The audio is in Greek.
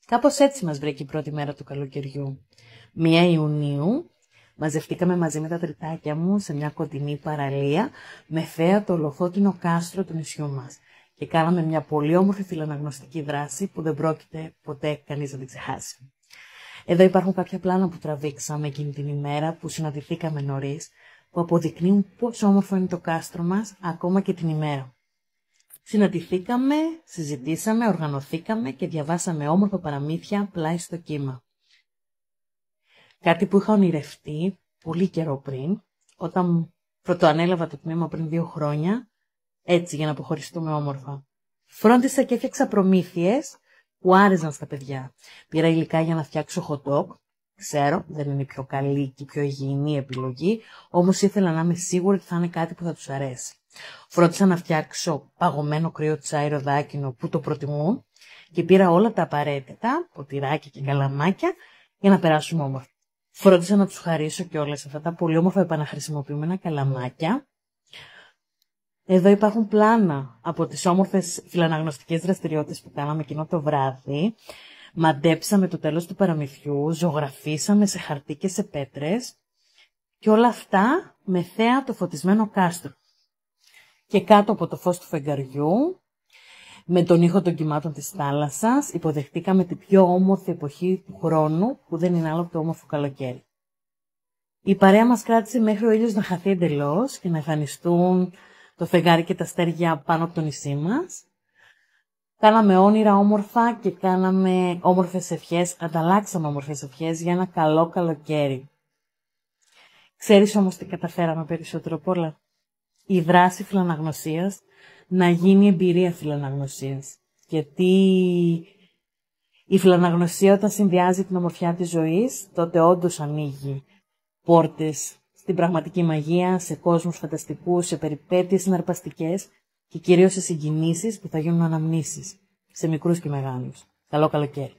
Κάπως έτσι μας βρήκε η πρώτη μέρα του καλοκαιριού. 1 Ιουνίου μαζευτήκαμε μαζί με τα τριτάκια μου σε μια κοντινή παραλία με θέα το ολοφώτινο κάστρο του νησιού μας και κάναμε μια πολύ όμορφη φιλαναγνωστική δράση που δεν πρόκειται ποτέ κανείς να την ξεχάσει. Εδώ υπάρχουν κάποια πλάνα που τραβήξαμε εκείνη την ημέρα που συναντηθήκαμε νωρίς, που αποδεικνύουν πόσο όμορφο είναι το κάστρο μας ακόμα και την ημέρα. Συναντηθήκαμε, συζητήσαμε, οργανωθήκαμε και διαβάσαμε όμορφα παραμύθια πλάι στο κύμα. Κάτι που είχα ονειρευτεί πολύ καιρό πριν, όταν πρωτοανέλαβα το τμήμα πριν 2 χρόνια, έτσι για να αποχωριστούμε όμορφα. Φρόντισα και έφτιαξα προμήθειες που άρεσαν στα παιδιά. Πήρα υλικά για να φτιάξω hot dog. Ξέρω, δεν είναι η πιο καλή και η πιο υγιεινή επιλογή, όμως ήθελα να είμαι σίγουρη ότι θα είναι κάτι που θα τους αρέσει. Φρόντισα να φτιάξω παγωμένο κρύο τσάι ροδάκινο που το προτιμούν και πήρα όλα τα απαραίτητα, ποτηράκια και καλαμάκια, για να περάσουμε όμορφα. Φρόντισα να τους χαρίσω κιόλας αυτά τα πολύ όμορφα επαναχρησιμοποιημένα καλαμάκια. Εδώ υπάρχουν πλάνα από τις όμορφες φιλαναγνωστικές δραστηριότητες που κάναμε εκείνο το βράδυ. Μαντέψαμε το τέλος του παραμυθιού, ζωγραφίσαμε σε χαρτί και σε πέτρες και όλα αυτά με θέα το φωτισμένο κάστρο. Και κάτω από το φως του φεγγαριού, με τον ήχο των κυμάτων της θάλασσας, υποδεχτήκαμε την πιο όμορφη εποχή του χρόνου που δεν είναι άλλο από το όμορφο καλοκαίρι. Η παρέα μας κράτησε μέχρι ο ήλιος να χαθεί εντελώς και να εμφανιστούν το φεγγάρι και τα αστέρια πάνω από το νησί μας. Κάναμε όνειρα όμορφα και κάναμε όμορφες ευχές, ανταλλάξαμε όμορφες ευχές για ένα καλό καλοκαίρι. Ξέρεις όμως τι καταφέραμε περισσότερο απ' όλα? Η δράση φιλαναγνωσίας να γίνει εμπειρία φιλαναγνωσίας. Γιατί η φιλαναγνωσία όταν συνδυάζει την ομορφιά της ζωής, τότε όντως ανοίγει πόρτες στην πραγματική μαγεία, σε κόσμους φανταστικούς, σε περιπέτειες συναρπαστικές και κυρίως σε συγκινήσεις που θα γίνουν αναμνήσεις, σε μικρούς και μεγάλους. Καλό καλοκαίρι.